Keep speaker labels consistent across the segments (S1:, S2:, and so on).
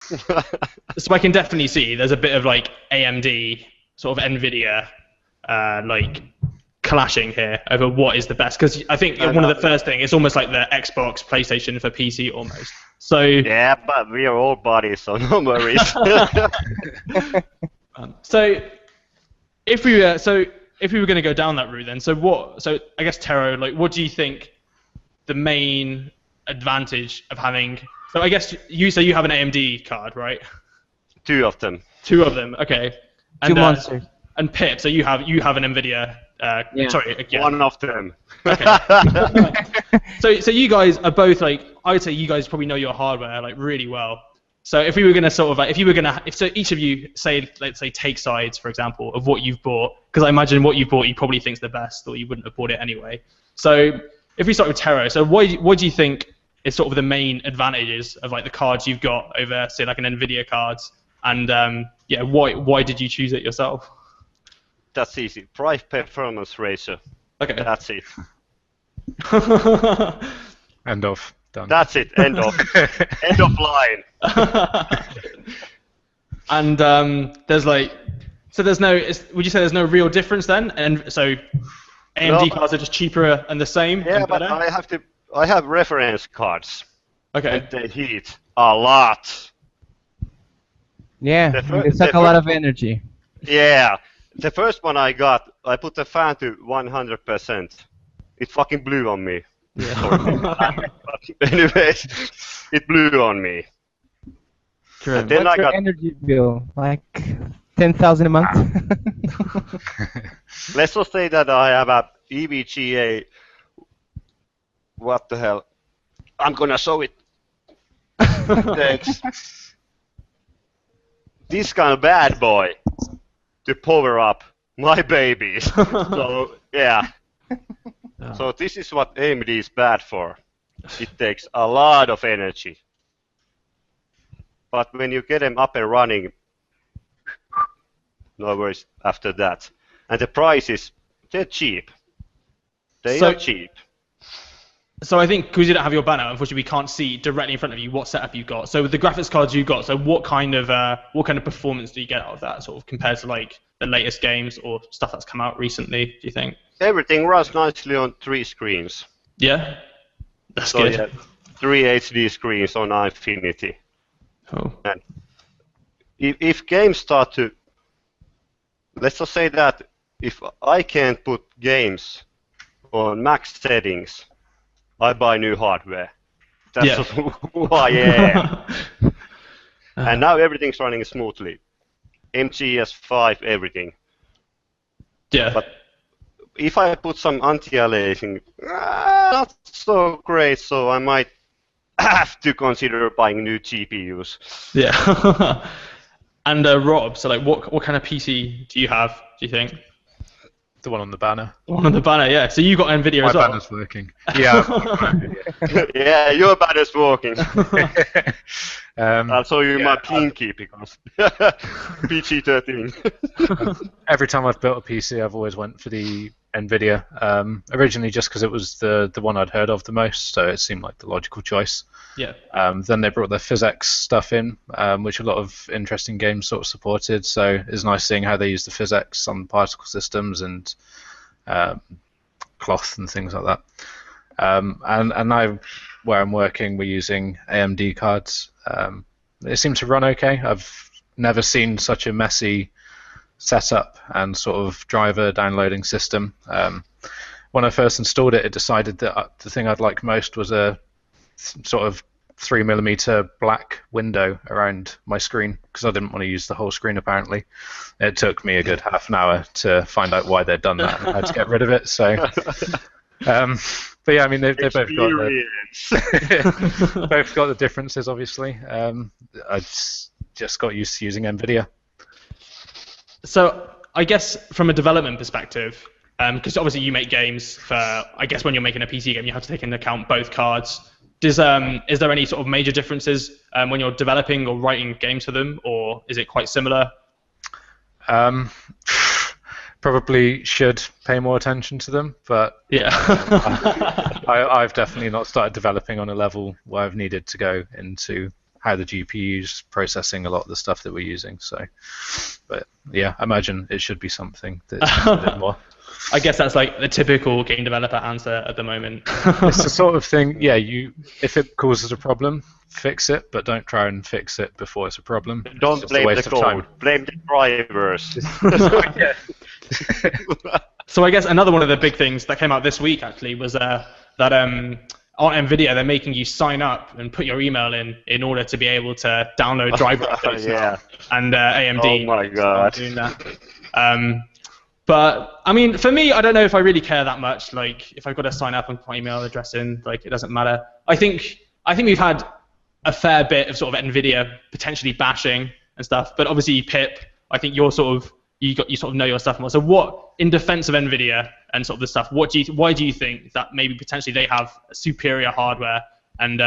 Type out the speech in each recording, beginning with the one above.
S1: So I can definitely see there's a bit of like AMD, sort of Nvidia, like clashing here over what is the best. Because I think one of the first thing, it's almost like the Xbox, PlayStation for PC almost. So
S2: yeah, but we are all buddies, so no worries.
S1: So if we were going to go down that route, then so I guess Tero, like, what do you think the main advantage of having? So I guess you have an AMD card, right?
S2: Two of them.
S1: Two of them, okay. And,
S3: Two monsters.
S1: And Pip, so you have an Nvidia.
S3: Yeah.
S1: Sorry, yeah.
S2: One of them.
S1: Okay. So you guys are both like, I would say you guys probably know your hardware like really well. So if we were gonna sort of like, if so each of you say, let's say, take sides, for example, of what you've bought, because I imagine what you've bought you probably think's the best, or you wouldn't have bought it anyway. So if we start with Tero, so what do you think is sort of the main advantages of like the cards you've got over, say, like an Nvidia cards, and yeah, why did you choose it yourself?
S2: That's easy. Price performance ratio.
S1: Okay.
S2: That's it.
S4: End of. Done.
S2: That's it. End of. End of line.
S1: And there's like, so there's no, would you say there's no real difference then? And so AMD cards are just cheaper and the same?
S2: Yeah,
S1: and
S2: but
S1: better?
S2: I have reference cards.
S1: Okay.
S2: And they heat a lot.
S3: Yeah, they suck a lot of energy.
S2: Yeah. The first one I got, I put the fan to 100%. It fucking blew on me.
S1: Yeah.
S2: Anyways, it blew on me.
S1: True.
S2: And then
S3: What's
S2: I
S3: your
S2: got
S3: energy bill? Like 10,000 a month?
S2: Let's just say that I have a EVGA. What the hell? I'm gonna show it. Thanks. This kind of bad boy to power up my babies. So yeah. So this is what AMD is bad for. It takes a lot of energy. But when you get them up and running, no worries after that. And the prices, they're cheap. They are cheap.
S1: So I think because you don't have your banner, unfortunately, we can't see directly in front of you what setup you've got. So with the graphics cards you've got, so what kind of performance do you get out of that, sort of compared to like the latest games or stuff that's come out recently? Do you think?
S2: Everything runs nicely on 3 screens.
S1: Yeah, that's good.
S2: Yeah, 3 HD screens on Infinity.
S1: Oh.
S2: And if games start to, let's just say that if I can't put games on max settings, I buy new hardware. That's just who I am. And now everything's running smoothly. MGS5, everything.
S1: Yeah.
S2: But if I put some anti-aliasing, not so great, so I might have to consider buying new GPUs.
S1: Yeah. And Rob, so like, what kind of PC do you have? Do you think?
S4: The one on the banner.
S1: The one on the banner, yeah. So you got Nvidia as well.
S4: My banner's working. Yeah.
S2: Yeah, your banner's working. I'll show you my pinky because PG-13.
S4: Every time I've built a PC, I've always went for the Nvidia. Originally, just because it was the one I'd heard of the most, so it seemed like the logical choice.
S1: Yeah.
S4: Then they brought the physics stuff in, which a lot of interesting games sort of supported. So it's nice seeing how they use the physics on particle systems and cloth and things like that. And now, where I'm working, we're using AMD cards. They seem to run okay. I've never seen such a messy setup and sort of driver downloading system. When I first installed it, it decided that the thing I'd like most was a sort of 3mm black window around my screen because I didn't want to use the whole screen apparently. It took me a good half an hour to find out why they'd done that and how to get rid of it. So, but yeah, I mean they've both got the differences obviously. I just got used to using Nvidia. So I guess from a development perspective, because obviously you make games for, I guess when you're making a PC game, you have to take into account both cards. Is there any sort of major differences when you're developing or writing games for them, or is it quite similar? Probably should pay more attention to them, but
S1: yeah,
S4: I've definitely not started developing on a level where I've needed to go into how the GPU's processing a lot of the stuff that we're using. So, but yeah, I imagine it should be something that's a bit more.
S1: I guess that's like the typical game developer answer at the moment.
S4: It's the sort of thing, yeah, if it causes a problem, fix it, but don't try and fix it before it's a problem.
S2: Don't blame the code, blame the drivers.
S1: So I guess another one of the big things that came out this week actually was that on Nvidia they're making you sign up and put your email in order to be able to download driver updates now. And AMD
S2: oh my God.
S1: doing that. But I mean, for me, I don't know if I really care that much. Like, if I've got to sign up and put my email address in, like, it doesn't matter. I think we've had a fair bit of sort of Nvidia potentially bashing and stuff. But obviously, Pip, I think you sort of know your stuff more. So, what, in defense of Nvidia and sort of the stuff, why do you think that maybe potentially they have superior hardware, and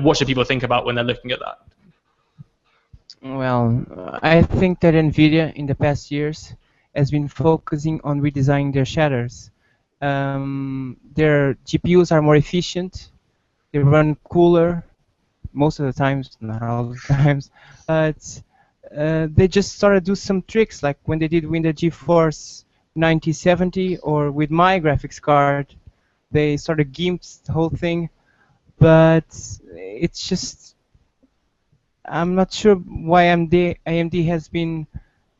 S1: what should people think about when they're looking at that?
S3: Well, I think that Nvidia in the past years has been focusing on redesigning their shaders. Their GPUs are more efficient, they run cooler most of the times, not all the times, but they just started to do some tricks, like when they did with the GeForce 9070, or with my graphics card, they started gimped the whole thing, but it's just, I'm not sure why AMD has been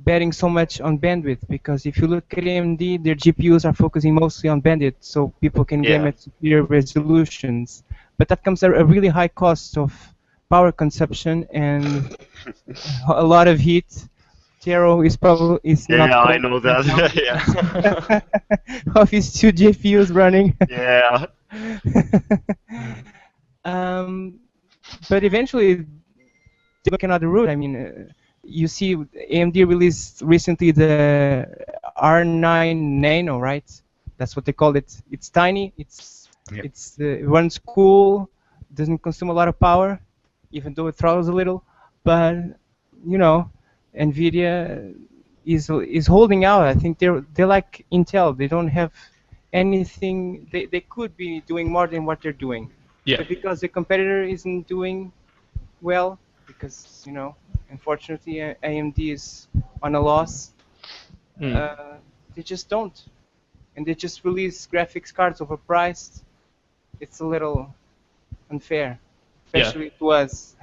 S3: betting so much on bandwidth, because if you look at AMD, their GPUs are focusing mostly on bandwidth, so people can game at superior resolutions. But that comes at a really high cost of power consumption and a lot of heat. Tero is not.
S2: Yeah, I know that.
S3: Of his 2 GPUs running.
S2: Yeah.
S3: But eventually, they look another route. I mean. You see, AMD released recently the R9 Nano, right? That's what they call it. It's tiny. It runs cool. Doesn't consume a lot of power, even though it throttles a little. But Nvidia is holding out. I think they're like Intel. They don't have anything. They could be doing more than what they're doing.
S1: Yeah.
S3: But because the competitor isn't doing well, because unfortunately, AMD is on a loss. They just don't, and they just release graphics cards overpriced. It's a little unfair, especially to us.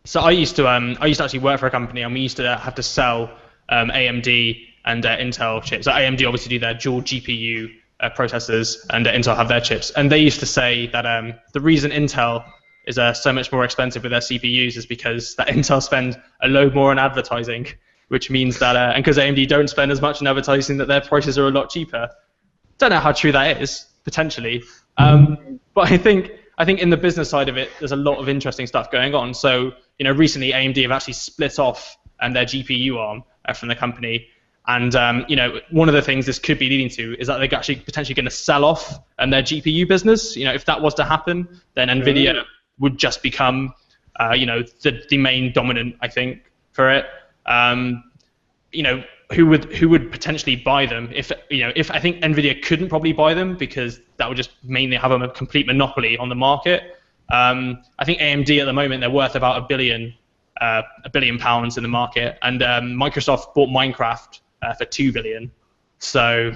S1: So I used to actually work for a company, and we used to have to sell AMD and Intel chips. So AMD obviously do their dual GPU processors, and Intel have their chips. And they used to say that the reason Intel is so much more expensive with their CPUs is because that Intel spend a load more on advertising, which means that, and because AMD don't spend as much on advertising, that their prices are a lot cheaper. Don't know how true that is, potentially. But I think in the business side of it, there's a lot of interesting stuff going on. So, recently AMD have actually split off their GPU arm from the company. And, one of the things this could be leading to is that they're actually potentially going to sell off their GPU business. If that was to happen, then Nvidia would just become, the main dominant, I think, for it. Who would potentially buy them? If I think Nvidia couldn't probably buy them, because that would just mainly have a complete monopoly on the market. I think AMD at the moment, they're worth about £1 billion in the market, and Microsoft bought Minecraft for $2 billion. So,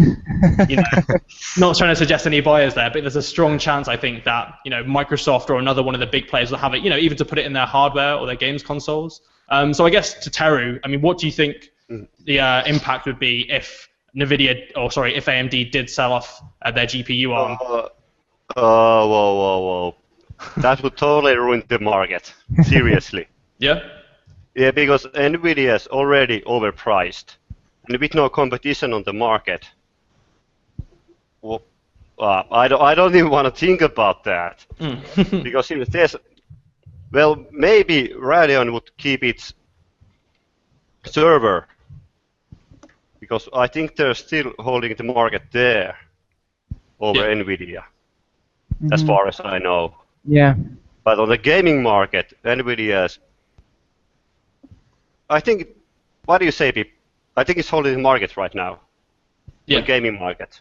S1: not trying to suggest any buyers there, but there's a strong chance, I think, that Microsoft or another one of the big players will have it, even to put it in their hardware or their games consoles. So I guess to Teru, I mean, what do you think the impact would be if if AMD did sell off their GPU arm?
S2: Whoa. That would totally ruin the market. Seriously.
S1: Yeah?
S2: Yeah, because Nvidia is already overpriced. And with no competition on the market, well, I don't even want to think about that. Because if there's, maybe Radeon would keep its server, because I think they're still holding the market there over Nvidia, as far as I know.
S3: Yeah.
S2: But on the gaming market, Nvidia's, I think, what do you say, Pip? I think it's holding the market right now. The gaming market.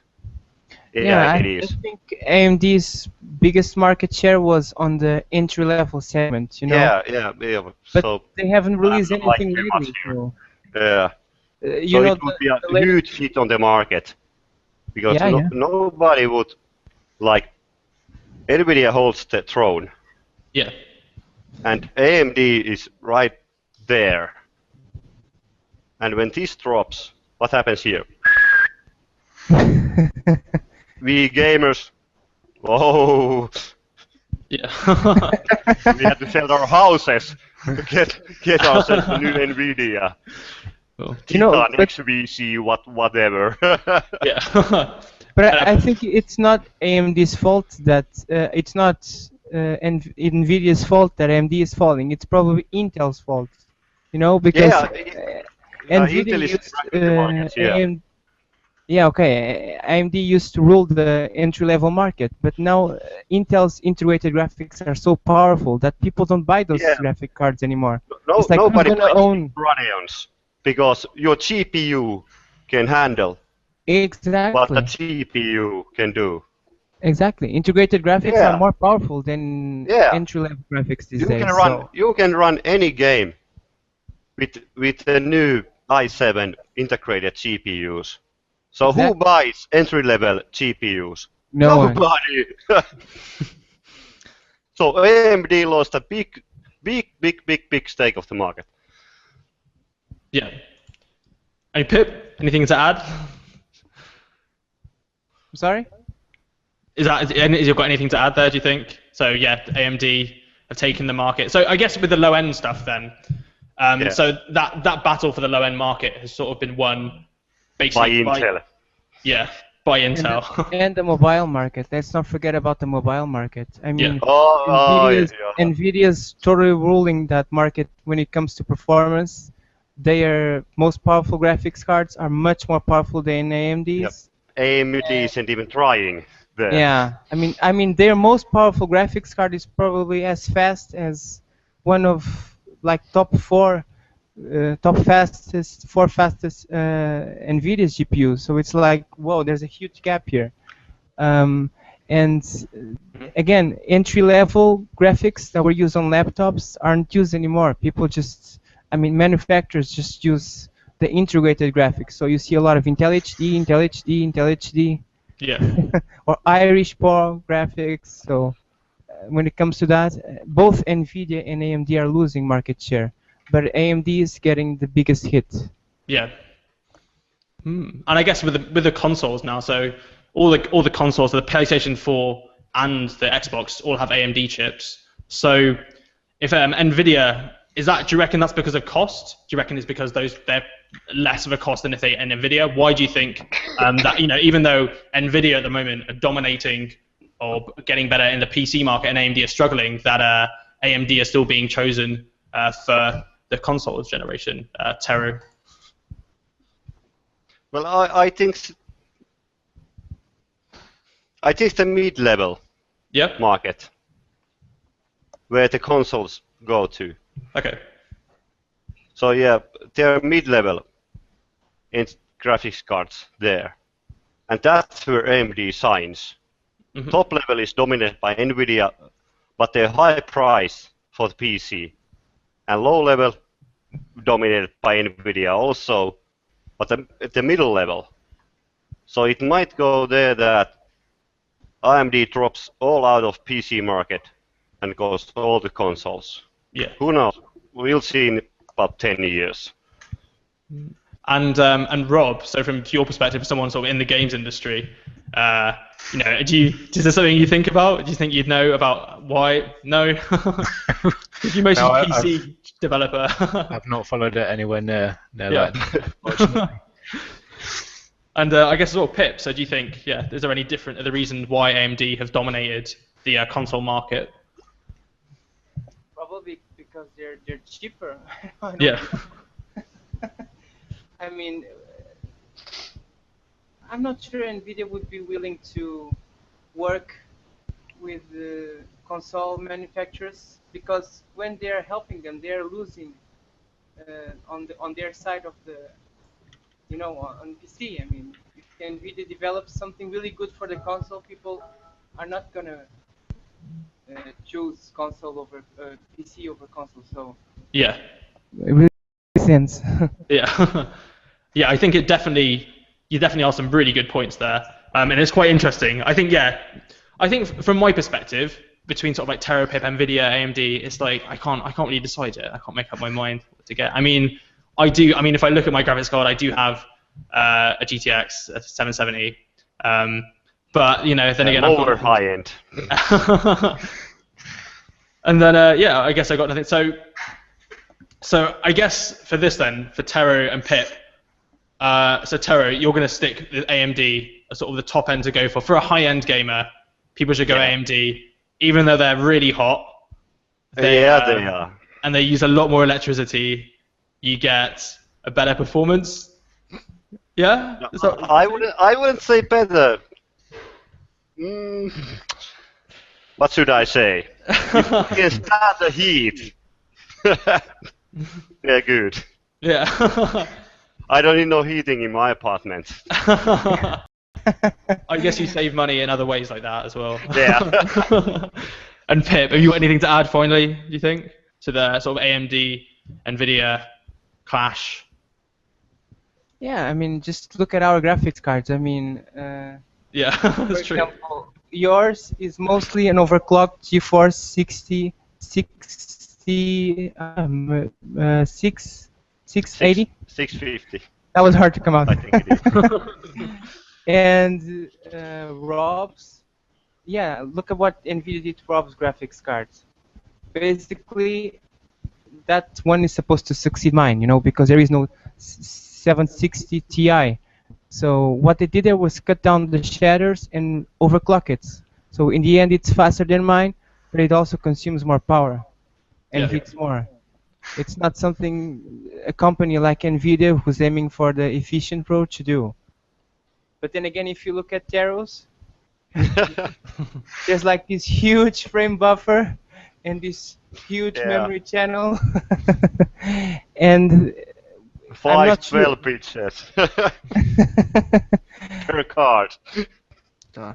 S3: Yeah,
S2: it
S3: I
S2: is.
S3: think AMD's biggest market share was on the entry-level segment, you know.
S2: Yeah.
S3: But
S2: So
S3: they haven't
S2: I'm
S3: released
S2: not like
S3: anything
S2: too much
S3: lately,
S2: here.
S3: so
S2: Yeah.
S3: you
S2: So
S3: know
S2: it would be
S3: the
S2: a
S3: latest.
S2: huge hit on the market because
S3: Yeah.
S2: nobody would like Nvidia holds the throne
S1: Yeah.
S2: and AMD is right there. And when this drops, what happens here? We gamers, oh,
S1: Yeah.
S2: we had to sell our houses to get ourselves a new Nvidia.
S1: Cool.
S3: You know,
S2: Titan
S3: but
S2: XVC, whatever.
S1: Yeah.
S3: But I think it's not AMD's fault that it's not Nvidia's fault that AMD is falling. It's probably Intel's fault, you know, because
S2: Yeah,
S3: Nvidia
S2: Intel is
S3: used
S2: cracking the markets, yeah.
S3: AMD. Yeah, okay. AMD used to rule the entry-level market, but now Intel's integrated graphics are so powerful that people don't buy those
S2: Yeah.
S3: graphic cards anymore. It's like who's
S2: Nobody
S3: gonna
S2: buys
S3: own?
S2: Radeons because your GPU can handle what a
S3: Exactly.
S2: GPU can do.
S3: Exactly. Integrated graphics are
S2: Yeah,
S3: more powerful than
S2: yeah.
S3: entry-level graphics these days. So
S2: You can run any game with the new i7 integrated GPUs. So who
S3: exactly,
S2: buys entry-level GPUs?
S3: no one.
S2: Nobody. So AMD lost a big stake of the market.
S1: Yeah. Hey, Pip, anything to add?
S3: Sorry?
S1: Is you got anything to add there, do you think? So yeah, AMD have taken the market. So I guess with the low end stuff then,
S2: Yeah.
S1: so that battle for the low end market has sort of been won basically
S2: By Intel.
S1: by
S3: And
S1: Intel.
S3: and the mobile market. Let's not forget about the mobile market. I mean,
S2: Yeah.
S3: Nvidia's totally ruling that market when it comes to performance. Their most powerful graphics cards are much more powerful than AMD's.
S2: AMD isn't even trying there.
S3: Yeah, I mean, their most powerful graphics card is probably as fast as one of like top four fastest Nvidia's GPUs. So it's like, whoa, there's a huge gap here. And again, entry-level graphics that were used on laptops aren't used anymore. People just, manufacturers just use the integrated graphics. So you see a lot of Intel HD, Intel HD, Intel HD.
S1: Yeah.
S3: Or Irish Power graphics. So when it comes to that, both Nvidia and AMD are losing market share, but AMD is getting the biggest hit.
S1: Yeah. And I guess with the consoles now, so all the consoles, the PlayStation 4 and the Xbox all have AMD chips. So if Nvidia do you reckon that's because of cost? Do you reckon it's because they're less of a cost than if they and Nvidia? Why do you think that even though Nvidia at the moment are dominating or getting better in the PC market and AMD are struggling, that AMD are still being chosen for the consoles generation? Tero.
S2: Well, I think the mid-level market where the consoles go to.
S1: Okay.
S2: So yeah, there are mid-level in graphics cards there, and that's where AMD shines.
S1: Mm-hmm.
S2: Top level is dominated by Nvidia, but they're high price for the PC, and low level dominated by Nvidia also, but at the middle level. So it might go there that AMD drops all out of PC market and goes to all the consoles.
S1: Yeah.
S2: Who knows? We'll see in about 10 years.
S1: And Rob, so from your perspective, someone sort of in the games industry, is there something you think about? Do you think you'd know about why? No. You mostly PC developer.
S4: I've not followed it anywhere near
S1: Yeah.
S4: that, unfortunately.
S1: And I guess sort of Pip. So do you think, is there any different are the reasons why AMD have dominated the console market?
S3: Probably because they're cheaper.
S1: Yeah.
S3: I'm not sure Nvidia would be willing to work with console manufacturers because when they're helping them, they're losing on their side of the, on PC. Nvidia develops something really good for the console, people are not gonna choose console over PC over console. So
S1: Yeah.
S3: it really makes sense.
S1: Yeah. Yeah, I think you definitely are some really good points there. And it's quite interesting. I think from my perspective, between sort of like Tero, Pip, Nvidia, AMD, it's like I can't really decide yet. I can't make up my mind what to get. I mean, if I look at my graphics card, I do have a GTX 770. But then again, I've
S2: Lower
S1: got
S2: high end.
S1: and then I guess I got nothing. So I guess for this then, for Tero and Pip, so Tero, you're going to stick with AMD as sort of the top end to go for. For a high-end gamer, people should go AMD, even though they're really hot.
S2: They are.
S1: And they use a lot more electricity. You get a better performance. Yeah?
S2: I wouldn't say better. What should I say? If you can stand the heat. Yeah, good.
S1: Yeah.
S2: I don't need no heating in my apartment.
S1: I guess you save money in other ways like that as well.
S2: Yeah.
S1: And Pip, have you got anything to add finally, do you think, to the sort of AMD, Nvidia clash?
S3: Yeah, I mean, just look at our graphics cards. I mean,
S1: Yeah,
S3: for
S1: that's true.
S3: example, yours is mostly an overclocked GeForce 680.
S2: 650.
S3: That was hard to come out.
S2: I think it is.
S3: And Rob's, yeah, look at what Nvidia did to Rob's graphics cards. Basically, that one is supposed to succeed mine, because there is no 760 Ti. So what they did there was cut down the shaders and overclock it. So in the end, it's faster than mine, but it also consumes more power and heats more. It's not something a company like Nvidia, who's aiming for the efficient approach, to do. But then again, if you look at Tero's, there's like this huge frame buffer and this huge memory channel, and
S2: 512 pitches per card.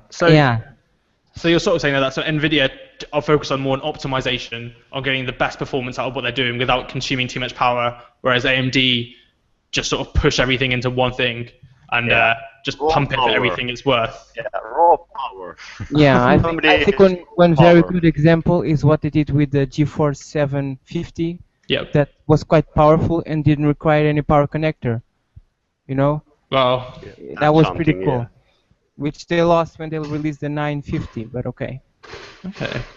S1: So
S3: yeah.
S1: So you're sort of saying that so Nvidia are focused on more on optimization, on getting the best performance out of what they're doing without consuming too much power, whereas AMD just sort of push everything into one thing and just pump it for everything it's worth.
S2: Yeah, raw power.
S3: Yeah, I think one very good example is what they did with the GeForce 750.
S1: Yep.
S3: That was quite powerful and didn't require any power connector.
S1: Well,
S3: that was pretty cool. Which they lost when they released the 950, but okay.
S1: Okay.